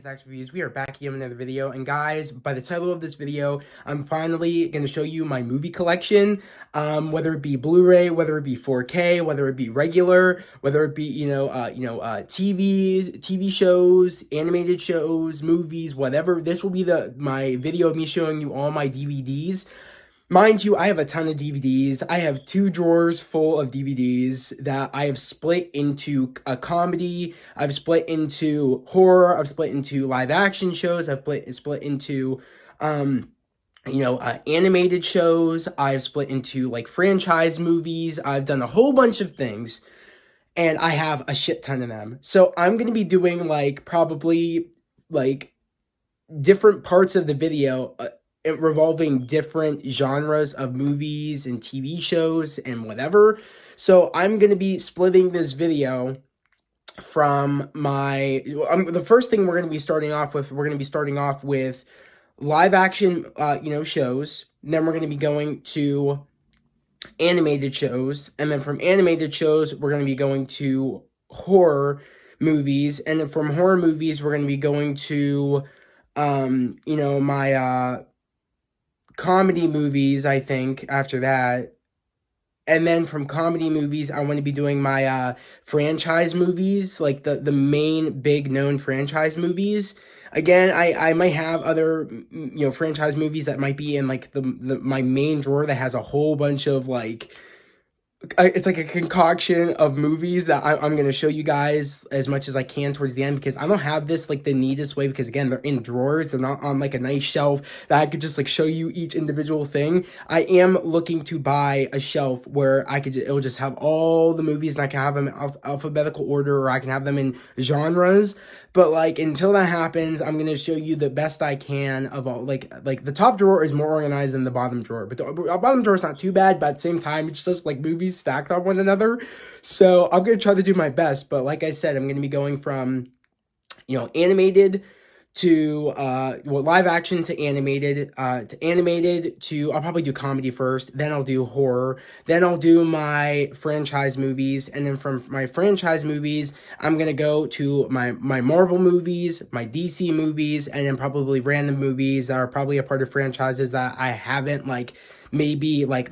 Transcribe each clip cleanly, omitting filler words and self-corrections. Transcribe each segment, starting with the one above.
guys, Action Reviews. We are back here with another video, and guys, by the title of this video, I'm finally going to show you my movie collection, whether it be Blu-ray, whether it be 4K, whether it be regular, whether it be, TV shows, animated shows, movies, whatever. This will be my video of me showing you all my DVDs. Mind you, I have a ton of DVDs. I have 2 drawers full of DVDs that I have split into a comedy. I've split into horror. I've split into live action shows. I've split into, animated shows. I've split into like franchise movies. I've done a whole bunch of things, and I have a shit ton of them. So I'm going to be doing probably different parts of the video, revolving different genres of movies and TV shows and whatever. So I'm going to be splitting this video from the first thing we're going to be starting off with, live action, shows. And then we're going to be going to animated shows. And then from animated shows, we're going to be going to horror movies. And then from horror movies, we're going to be going to, my, comedy movies, I think, after that. And then from comedy movies, I want to be doing my franchise movies, like the main big known franchise movies. Again, I might have other, franchise movies that might be in my main drawer that has a whole bunch of it's like a concoction of movies that I'm going to show you guys as much as I can towards the end, because I don't have this the neatest way, because again, they're in drawers. They're not on a nice shelf that I could just show you each individual thing. I am looking to buy a shelf where it'll just have all the movies, and I can have them in alphabetical order, or I can have them in genres. But until that happens, I'm going to show you the best I can of all, the top drawer is more organized than the bottom drawer, but the bottom drawer is not too bad, but at the same time, it's just movies stacked on one another. So I'm going to try to do my best, but like I said, I'm going to be going from, animated to, live action to animated, I'll probably do comedy first, then I'll do horror, then I'll do my franchise movies, and then from my franchise movies, I'm going to go to my Marvel movies, my DC movies, and then probably random movies that are probably a part of franchises that I haven't, that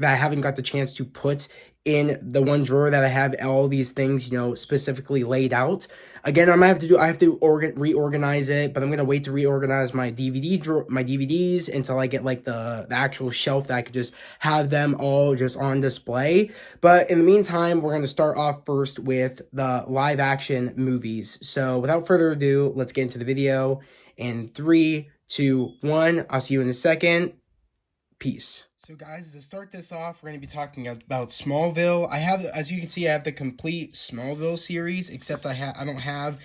I haven't got the chance to put in the one drawer that I have all these things, specifically laid out. Again, I have to reorganize it, but I'm gonna wait to reorganize my DVDs until I get the actual shelf that I could just have them all just on display. But in the meantime, we're gonna start off first with the live action movies. So without further ado, let's get into the video. In 3, 2, 1, I'll see you in a second. Peace. So guys, to start this off, we're going to be talking about Smallville. As you can see, I have the complete Smallville series, except I don't have,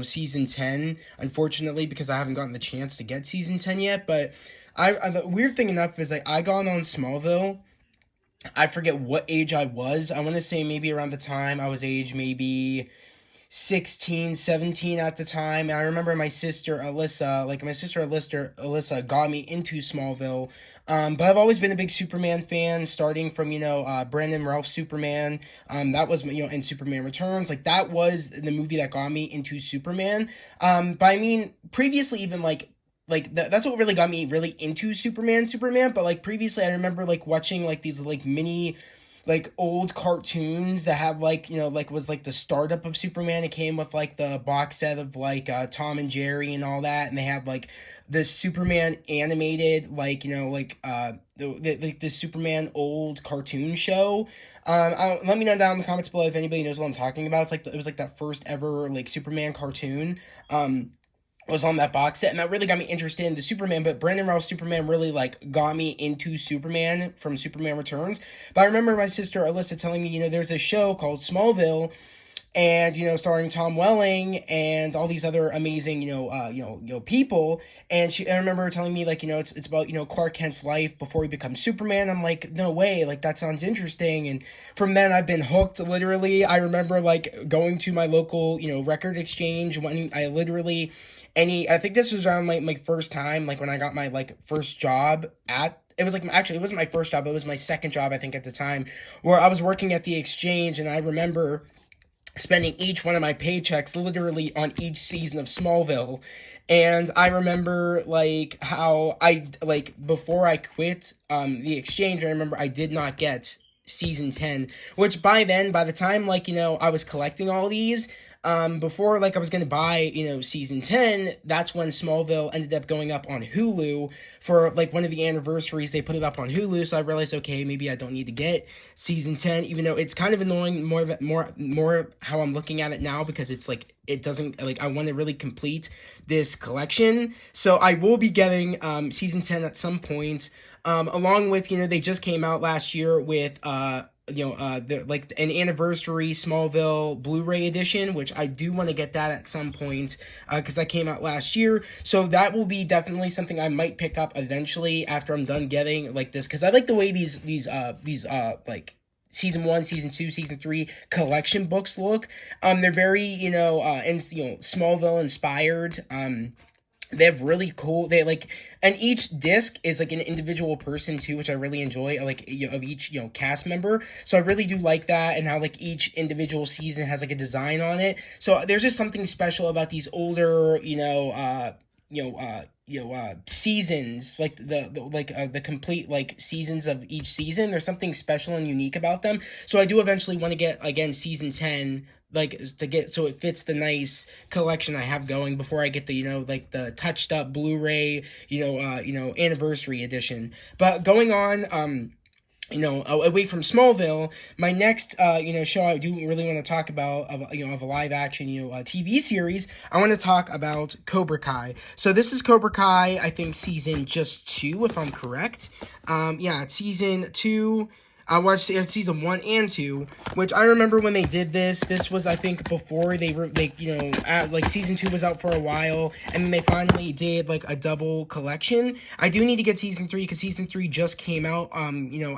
season 10, unfortunately, because I haven't gotten the chance to get season 10 yet. But the weird thing enough is I got on Smallville. I forget what age I was. I want to say maybe around the time I was age maybe 16, 17 at the time. And I remember my sister Alyssa got me into Smallville. But I've always been a big Superman fan, starting from, Brandon Routh Superman. That was, and Superman Returns. That was the movie that got me into Superman. But I mean, previously even that's what really got me really into Superman. But previously I remember watching these mini old cartoons that have was the startup of Superman. It came with the box set of Tom and Jerry and all that, and they have the Superman animated the Superman old cartoon show. Let me know down in the comments below if anybody knows what I'm talking about. It was that first ever Superman cartoon. Was on that box set, and that really got me interested into Superman. But Brandon Routh Superman really got me into Superman from Superman Returns. But I remember my sister Alyssa telling me, there's a show called Smallville, and starring Tom Welling and all these other amazing people. And I remember her telling me it's about Clark Kent's life before he becomes Superman. I'm like, no way, that sounds interesting. And from then I've been hooked, literally. I remember going to my local record exchange when I literally I think this was around my first time, when I got my first job it was actually, it wasn't my first job, it was my second job, I think, at the time, where I was working at the exchange. And I remember spending each one of my paychecks literally on each season of Smallville. And I remember like how I like before I quit the exchange, I remember I did not get season 10, which by then, by the time like, I was collecting all these, before like I was gonna buy, season 10, that's when Smallville ended up going up on Hulu for like one of the anniversaries. They put it up on Hulu, so I realized, okay, maybe I don't need to get season 10, even though it's kind of annoying more how I'm looking at it now, because it's like it doesn't like I want to really complete this collection. So I will be getting season 10 at some point. Along with, they just came out last year with the like an anniversary Smallville Blu-ray edition, which I do want to get that at some point, because that came out last year. So that will be definitely something I might pick up eventually after I'm done getting like this, because I like the way these like season 1, season 2, season 3 collection books look. They're very, Smallville inspired. They have really cool. They like, and each disc is like an individual person too, which I really enjoy. Like, of each cast member. So I really do like that, and how like each individual season has like a design on it. So there's just something special about these older, seasons, like the complete like seasons of each season. There's something special and unique about them. So I do eventually want to get again season 10, like to get so it fits the nice collection I have going before I get the like the touched up Blu-ray anniversary edition. But going on, away from Smallville, my next, show I do really want to talk about of a live action, TV series. I want to talk about Cobra Kai. So this is Cobra Kai, I think season just 2, if I'm correct. Yeah, it's season 2. I watched season 1 and 2, which I remember when they did this. This was, I think, before like season 2 was out for a while, and then they finally did like a double collection. I do need to get season 3 because season 3 just came out,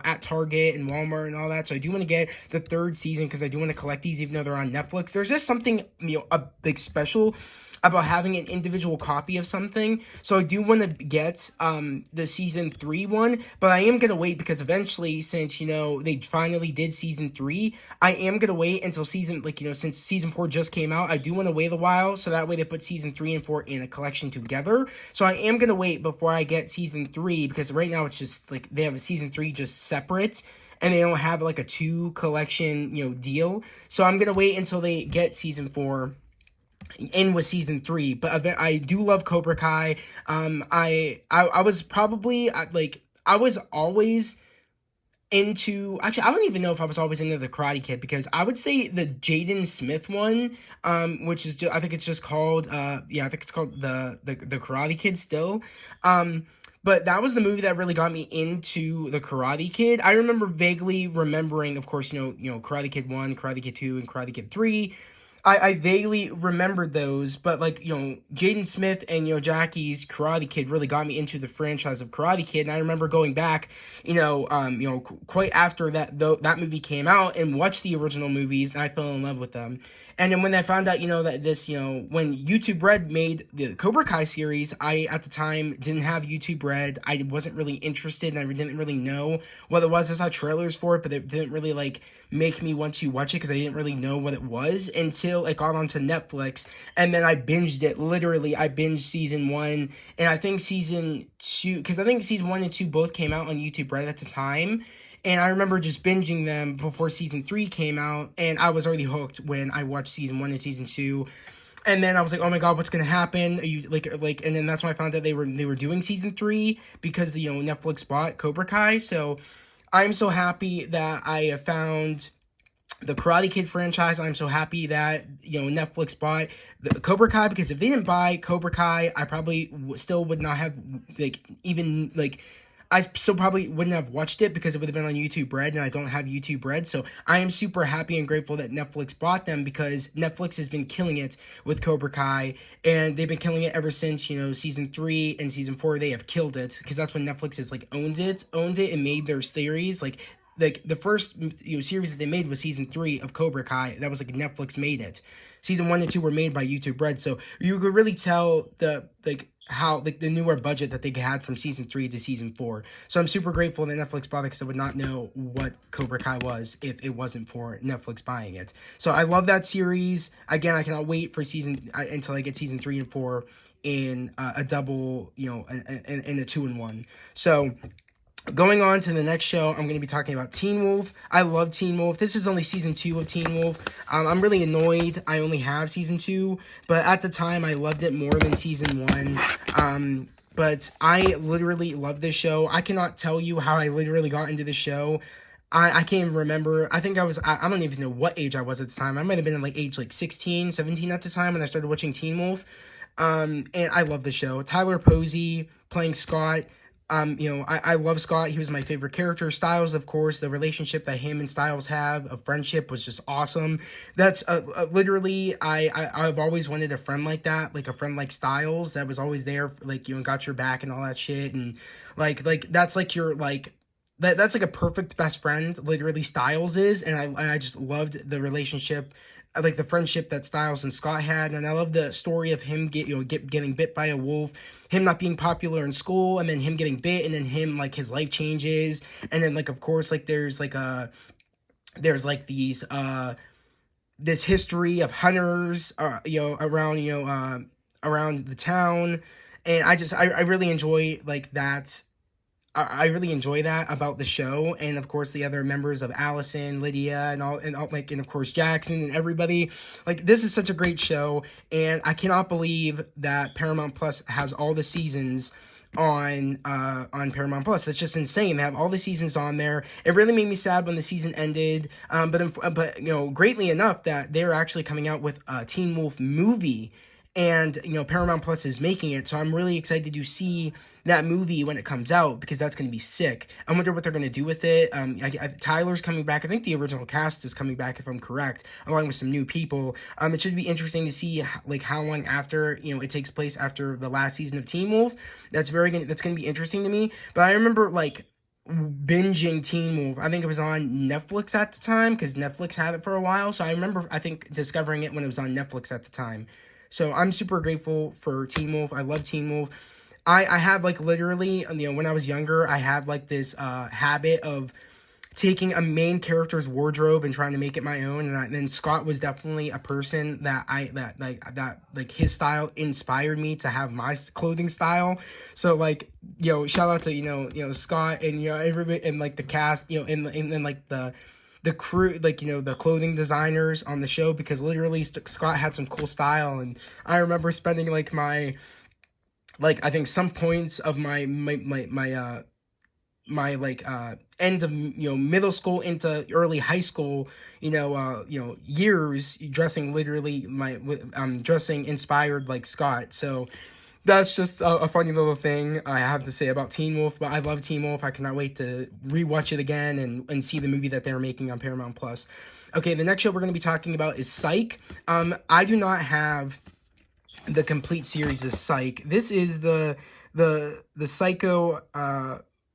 at Target and Walmart and all that. So I do want to get the third season because I do want to collect these, even though they're on Netflix. There's just something, a big special about having an individual copy of something. So I do want to get the season 3 one, but I am going to wait because eventually, since, they finally did season 3, I am going to wait until since season 4 just came out, I do want to wait a while, so that way they put season 3 and 4 in a collection together. So I am going to wait before I get season 3, because right now it's just like they have a season 3 just separate, and they don't have like a 2 collection, deal. So I'm going to wait until they get season 4 in with season 3. But I do love Cobra Kai. I was probably like I was always into, actually I don't even know if I was always into the Karate Kid, because I would say the Jaden Smith one, which is I think it's just called I think it's called the Karate Kid still. But that was the movie that really got me into the Karate Kid. I remember vaguely remembering, of course, Karate Kid 1, Karate Kid 2, and Karate Kid 3. I vaguely remembered those, but like, Jaden Smith and, Jackie's Karate Kid really got me into the franchise of Karate Kid. And I remember going back, quite after that movie came out, and watched the original movies, and I fell in love with them. And then when I found out, that this, when YouTube Red made the Cobra Kai series, I, at the time, didn't have YouTube Red. I wasn't really interested, and I didn't really know what it was. I saw trailers for it, but it didn't really, like, make me want to watch it, because I didn't really know what it was until it got onto Netflix. And then I binged it. Literally, I binged season 1, and I think season 2, because I think season 1 and 2 both came out on YouTube Red at the time. And I remember just binging them before season 3 came out, and I was already hooked when I watched season 1 and season 2. And then I was like, oh my god, what's gonna happen? Are you like, and then that's when I found out they were doing season 3, because Netflix bought Cobra Kai. So I'm so happy that I found the Karate Kid franchise. I'm so happy that Netflix bought the Cobra Kai, because if they didn't buy Cobra Kai, I probably still would not have I still probably wouldn't have watched it, because it would have been on YouTube Red, and I don't have YouTube Red. So I am super happy and grateful that Netflix bought them, because Netflix has been killing it with Cobra Kai, and they've been killing it ever since, season 3 and season 4. They have killed it, because that's when Netflix has like owned it and made their series. Like the first series that they made was season 3 of Cobra Kai. That was like Netflix made it. Season 1 and 2 were made by YouTube Red. So you could really tell how like the newer budget that they had from season 3 to season 4. So I'm super grateful that Netflix bought it, because I would not know what Cobra Kai was if it wasn't for Netflix buying it. So I love that series. Again, I cannot wait for until I get season 3 and 4 in a double, in a 2-in-1. So going on to the next show, I'm going to be talking about Teen Wolf. I love Teen Wolf. This is only season 2 of Teen Wolf. I'm really annoyed I only have season 2, but at the time I loved it more than season 1. But I literally love this show. I cannot tell you how I literally got into the show. I can't even remember. I think I don't even know what age I was at the time. I might have been in like age like 16, 17 at the time when I started watching Teen Wolf. And I love the show. Tyler Posey playing Scott. I love Scott. He was my favorite character. Styles, of course, the relationship that him and Styles have, a friendship, was just awesome. That's literally, I've always wanted a friend like that, like a friend like Styles that was always there, like, got your back and all that shit. And like that's like your, like, that's like a perfect best friend, literally Styles is. And I just loved the relationship, like the friendship that Styles and Scott had. And I love the story of him getting bit by a wolf, him not being popular in school, and then him getting bit, and then him, like, his life changes. And then, like, of course, like, there's like these this history of hunters around the town. And I really enjoy like that. I really enjoy that about the show. And of course the other members of Allison, Lydia, and of course Jackson and everybody. Like, this is such a great show, and I cannot believe that Paramount Plus has all the seasons on Paramount Plus. That's just insane. They have all the seasons on there. It really made me sad when the season ended. But greatly enough that they're actually coming out with a Teen Wolf movie, and Paramount Plus is making it. So I'm really excited to see that movie when it comes out, because that's going to be sick. I wonder what they're going to do with it. Tyler's coming back. I think the original cast is coming back, if I'm correct, along with some new people. It should be interesting to see like how long after it takes place after the last season of Teen Wolf. That's going to be interesting to me. But I remember like binging Teen Wolf. I think it was on Netflix at the time, because Netflix had it for a while. So I remember, I think, discovering it when it was on Netflix at the time. So I'm super grateful for Teen Wolf. I love Teen Wolf. I had like literally, when I was younger, I had like this habit of taking a main character's wardrobe and trying to make it my own. And then Scott was definitely a person that his style inspired me to have my clothing style. So like, shout out to, Scott and, everybody, and like the cast, and like the crew, like, the clothing designers on the show, because literally Scott had some cool style. And I remember spending like I think some points of my end of middle school into early high school years, dressing literally dressing inspired like Scott. So that's just a funny little thing I have to say about Teen Wolf. But I love Teen Wolf. I cannot wait to rewatch it again and see the movie that they're making on Paramount Plus. Okay, the next show we're going to be talking about is Psych. I do not have the complete series of Psych. This is the Psycho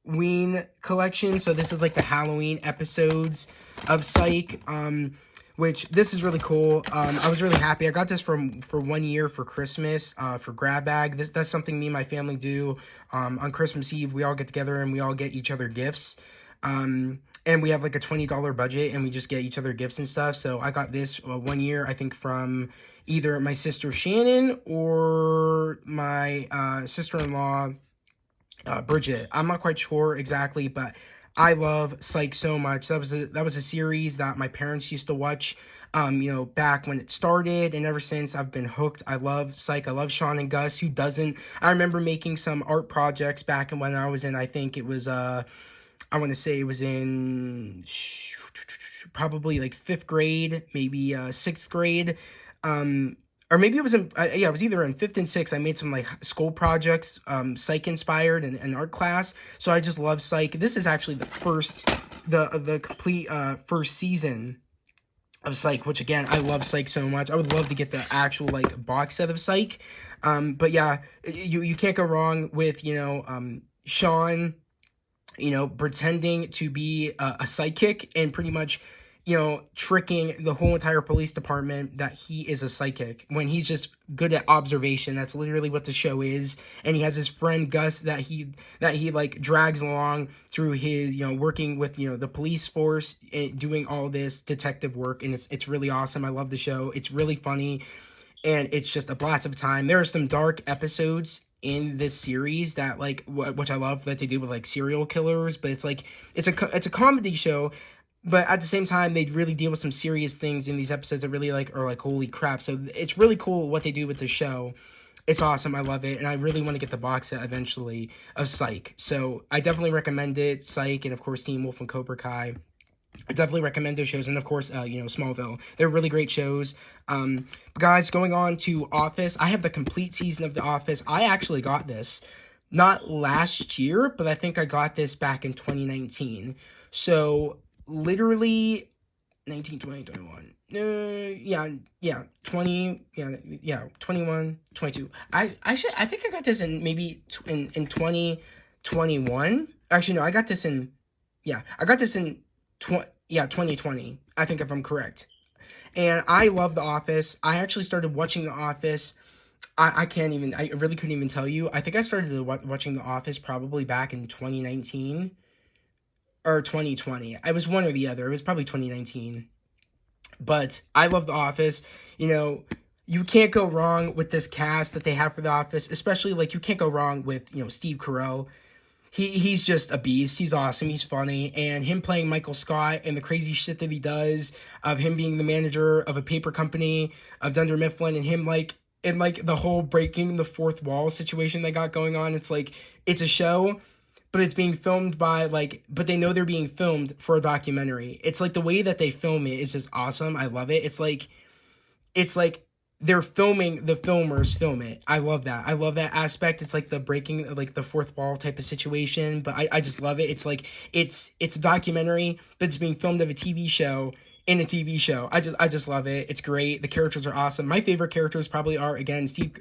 Ween collection. So this is like the Halloween episodes of Psych. Which this is really cool. I was really happy. I got this for 1 year for Christmas, for grab bag. That's something me and my family do. On Christmas Eve, we all get together and we all get each other gifts. And we have like a $20 budget, and we just get each other gifts and stuff. So I got this 1 year, I think, from either my sister Shannon or my sister-in-law Bridget. I'm not quite sure exactly, but I love Psych so much. That was a series that my parents used to watch, back when it started, and ever since I've been hooked. I love Psych. I love Sean and Gus. Who doesn't? I remember making some art projects back when I was in, I think it was I want to say it was in probably like 5th grade, maybe 6th grade. Or maybe it was it was either in 5th and 6th. I made some like school projects, Psych inspired, and art class. So I just love Psych. This is actually the complete first season of Psych, which again, I love Psych so much. I would love to get the actual like box set of Psych. But yeah, you can't go wrong with Sean, pretending to be a psychic, and pretty much tricking the whole entire police department that he is a psychic when he's just good at observation. That's literally what the show is. And he has his friend Gus that he like drags along through his, working with, the police force, doing all this detective work. And it's really awesome. I love the show. It's really funny. And it's just a blast of time. There are some dark episodes in this series that which I love that they do with like serial killers, but it's like it's a comedy show, but at the same time they really deal with some serious things in these episodes that really are like holy crap. So it's really cool what they do with the show. It's awesome. I love it, and I really want to get the box set eventually of Psych. So I definitely recommend it. Psych, and of course Teen Wolf and Cobra Kai. I definitely recommend those shows, and of course, Smallville. They're really great shows. Guys, going on to Office, I have the complete season of The Office. I actually got this, not last year, but I think I got this back in 2019. So, literally, 19, 20, 21. 21, 22. I think I got this in maybe in 2021. Actually, no, I got this in 2020, I think, if I'm correct. And I love The Office. I actually started watching The Office. I really couldn't even tell you. I think I started watching The Office probably back in 2019 or 2020. I was one or the other. It was probably 2019. But I love The Office. You can't go wrong with this cast that they have for The Office, especially you can't go wrong with, Steve Carell. He's just a beast. He's awesome. He's funny. And him playing Michael Scott and the crazy shit that he does, of him being the manager of a paper company of Dunder Mifflin, and him in the whole breaking the fourth wall situation they got going on. It's it's a show, but it's being filmed by but they know they're being filmed for a documentary. It's the way that they film it is just awesome. I love it. It's like they're filming the filmers film it. I love that. I love that aspect. It's the breaking the fourth wall type of situation, but I just love it. It's it's a documentary, but it's being filmed of a TV show in a TV show. I just love it. It's great. The characters are awesome. My favorite characters probably are, again, Steve,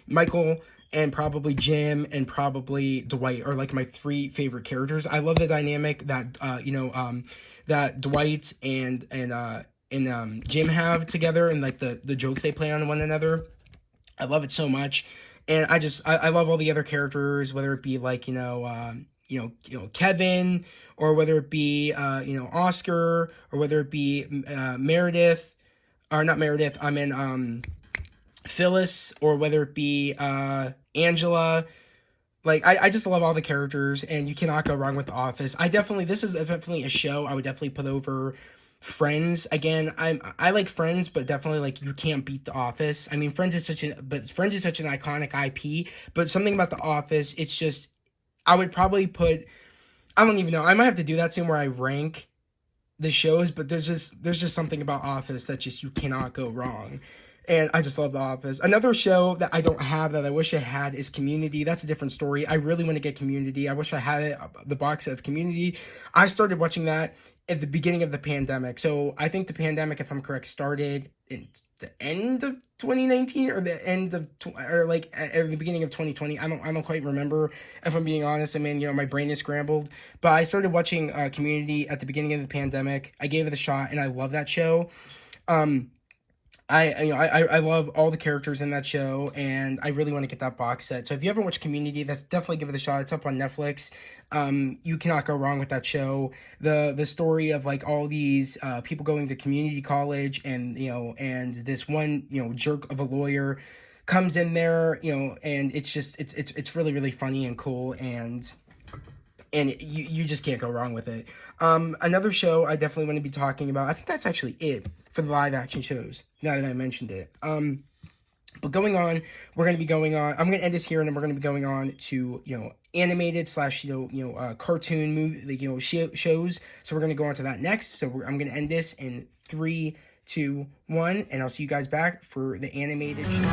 Michael, and probably Jim, and probably Dwight are my three favorite characters. I love the dynamic that that Dwight and Jim have together, and the jokes they play on one another. I love it so much. And I love all the other characters, whether it be Kevin, or whether it be Oscar, or whether it be Meredith, or not Meredith, I mean Phyllis, or whether it be Angela. I just love all the characters, and you cannot go wrong with The Office. This is definitely a show I would definitely put over Friends. Again, I like Friends, but definitely you can't beat The Office. I mean, Friends is such an iconic IP, but something about The Office, it's just, I would probably put, I don't even know, I might have to do that soon where I rank the shows, but there's just something about Office that just, you cannot go wrong. And I just love The Office. Another show that I don't have that I wish I had is Community. That's a different story. I really want to get Community. I wish I had it, the box set of Community. I started watching that at the beginning of the pandemic. So I think the pandemic, if I'm correct, started in the end of 2019 or the end of at the beginning of 2020. I don't quite remember, if I'm being honest. I mean, my brain is scrambled. But I started watching Community at the beginning of the pandemic. I gave it a shot, and I love that show. I love all the characters in that show, and I really want to get that box set. So if you haven't watched Community, that's definitely give it a shot. It's up on Netflix. You cannot go wrong with that show. The story of all these people going to community college, and and this one jerk of a lawyer comes in there, and it's really, really funny and cool, and you just can't go wrong with it. Another show I definitely want to be talking about, I think that's actually it for the live action shows, now that I mentioned it. But going on, I'm going to end this here, and then we're going to be going on to, animated / cartoon movie, shows. So we're going to go on to that next. So I'm going to end this in 3, 2, 1, and I'll see you guys back for the animated shows.